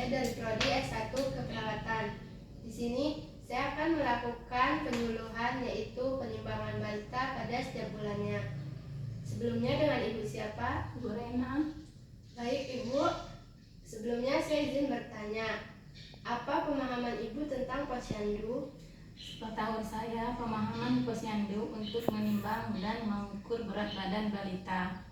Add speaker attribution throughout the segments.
Speaker 1: saya dari Prodi S1 Keperawatan. Di sini saya akan melakukan penyuluhan yaitu penimbangan balita pada setiap bulannya. Sebelumnya dengan Ibu siapa?
Speaker 2: Bu Rena.
Speaker 1: Baik Ibu, sebelumnya saya izin bertanya, apa pemahaman Ibu tentang posyandu?
Speaker 2: Sepengetahuan saya, pemahaman posyandu untuk menimbang dan mengukur berat badan balita.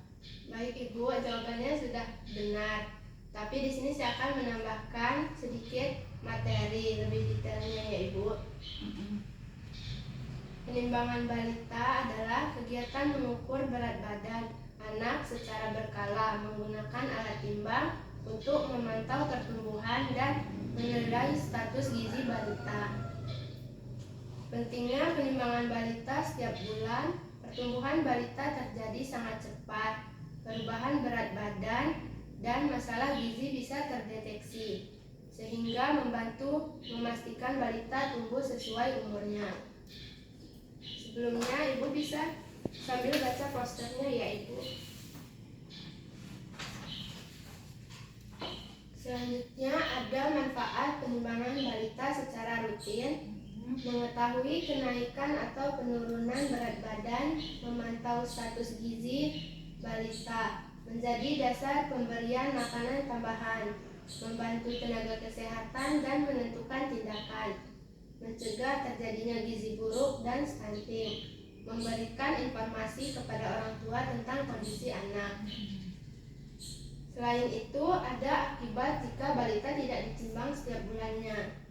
Speaker 1: Baik Ibu, jawabannya sudah benar. Tapi di sini saya akan menambahkan sedikit materi lebih detailnya ya Ibu. Penimbangan balita adalah kegiatan mengukur berat badan anak secara berkala menggunakan alat timbang untuk memantau pertumbuhan dan menilai status gizi balita. Pentingnya penimbangan balita setiap bulan, pertumbuhan balita terjadi sangat cepat, perubahan berat badan dan masalah gizi bisa terdeteksi, sehingga membantu memastikan balita tumbuh sesuai umurnya. Sebelumnya Ibu bisa sambil baca posternya ya Ibu. Selanjutnya ada manfaat penimbangan balita secara rutin. Mengetahui kenaikan atau penurunan berat badan, memantau status gizi balita, menjadi dasar pemberian makanan tambahan, membantu tenaga kesehatan dan menentukan tindakan, mencegah terjadinya gizi buruk dan stunting, memberikan informasi kepada orang tua tentang kondisi anak. Selain itu, ada akibat jika balita tidak ditimbang setiap bulannya.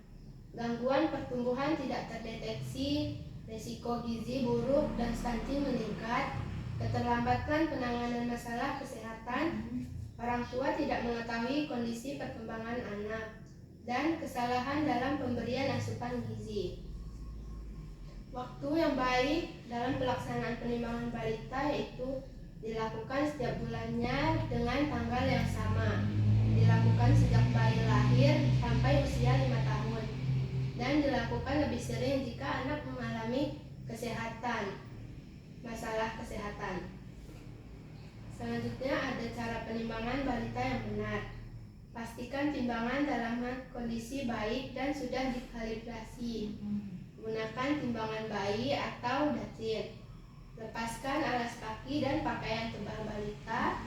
Speaker 1: Gangguan pertumbuhan tidak terdeteksi, risiko gizi buruk dan stunting meningkat, keterlambatan penanganan masalah kesehatan, orang tua tidak mengetahui kondisi perkembangan anak, dan kesalahan dalam pemberian asupan gizi. Waktu yang baik dalam pelaksanaan penimbangan balita yaitu dilakukan setiap bulannya dengan tanggal yang sama, dilakukan sejak bayi lahir sampai usia 5 tahun. Dan dilakukan lebih sering jika anak mengalami masalah kesehatan. Selanjutnya ada cara penimbangan balita yang benar. Pastikan timbangan dalam kondisi baik dan sudah dikalibrasi. Gunakan timbangan bayi atau datin. Lepaskan alas kaki dan pakaian tebal balita.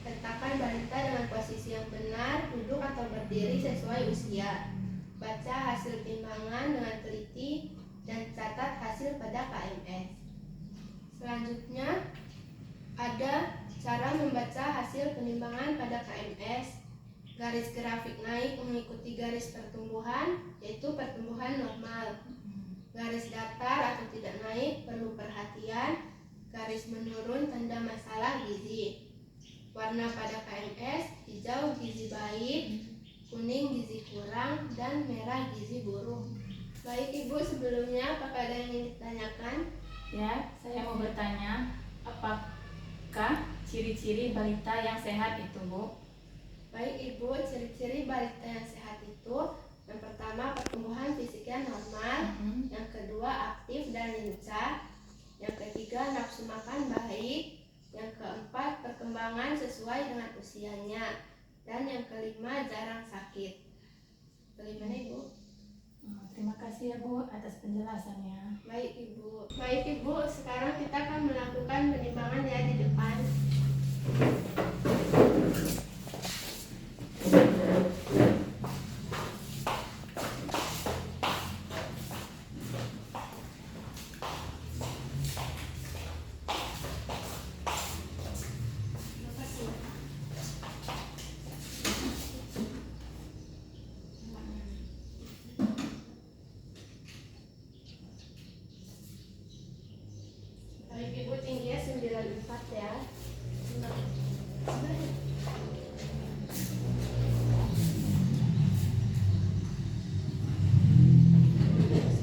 Speaker 1: Letakkan balita dengan posisi yang benar, duduk atau berdiri sesuai usia. Baca hasil timbangan dengan teliti dan catat hasil pada KMS. Selanjutnya ada cara membaca hasil penimbangan pada KMS. Garis grafik naik mengikuti garis pertumbuhan, yaitu pertumbuhan normal. Garis datar atau tidak naik perlu perhatian. Garis menurun tanda masalah gizi. Warna pada KMS, hijau gizi baik, kuning gizi kurang, dan merah gizi buruk. Baik Ibu, sebelumnya apakah ada yang ingin ditanyakan?
Speaker 2: Ya, saya mau bertanya, apakah ciri-ciri balita yang sehat itu, Bu?
Speaker 1: Baik Ibu, ciri-ciri balita yang sehat itu, yang pertama pertumbuhan fisiknya normal, yang kedua aktif dan lincah, yang ketiga nafsu makan baik, yang keempat perkembangan sesuai dengan usianya, dan yang kelima jarang sakit. Bagaimana Ibu?
Speaker 2: Terima kasih ya Bu atas penjelasannya.
Speaker 1: Baik Ibu, sekarang kita akan melakukan penimbangan ya di depan. Baik Ibu, tingginya 94 ya.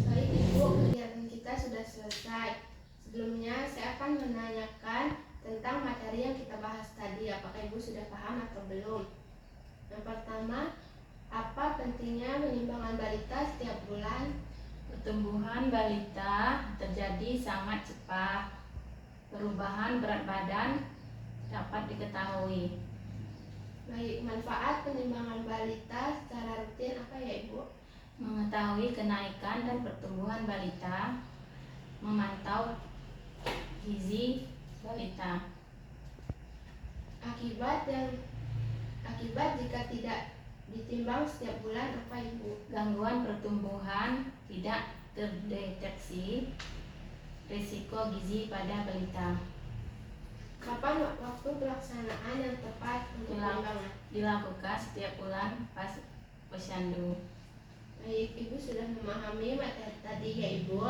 Speaker 1: Baik Ibu, kegiatan kita sudah selesai. Sebelumnya saya akan menanyakan tentang materi yang kita bahas tadi. Apakah Ibu sudah paham atau belum? Yang pertama, apa pentingnya penimbangan balita setiap bulan?
Speaker 2: Pertumbuhan balita terjadi sangat cepat. Perubahan berat badan dapat diketahui.
Speaker 1: Baik, manfaat penimbangan balita secara rutin apa ya Ibu?
Speaker 2: Mengetahui kenaikan dan pertumbuhan balita, memantau gizi balita.
Speaker 1: Akibat jika tidak ditimbang setiap bulan apa Ibu?
Speaker 2: Gangguan pertumbuhan, tidak terdeteksi, risiko gizi pada balita.
Speaker 1: Kapan waktu pelaksanaan yang tepat untuk penimbangan?
Speaker 2: Dilakukan setiap bulan pas posyandu.
Speaker 1: Baik, Ibu sudah memahami materi tadi ya Ibu.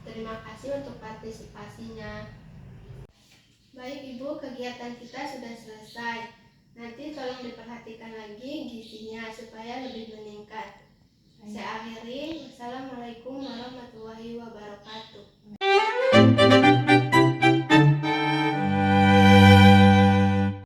Speaker 1: Terima kasih untuk partisipasinya. Baik Ibu, kegiatan kita sudah selesai. Nanti tolong diperhatikan lagi gizinya supaya lebih meningkat. Saya akhiri. Wassalamualaikum warahmatullahi wabarakatuh.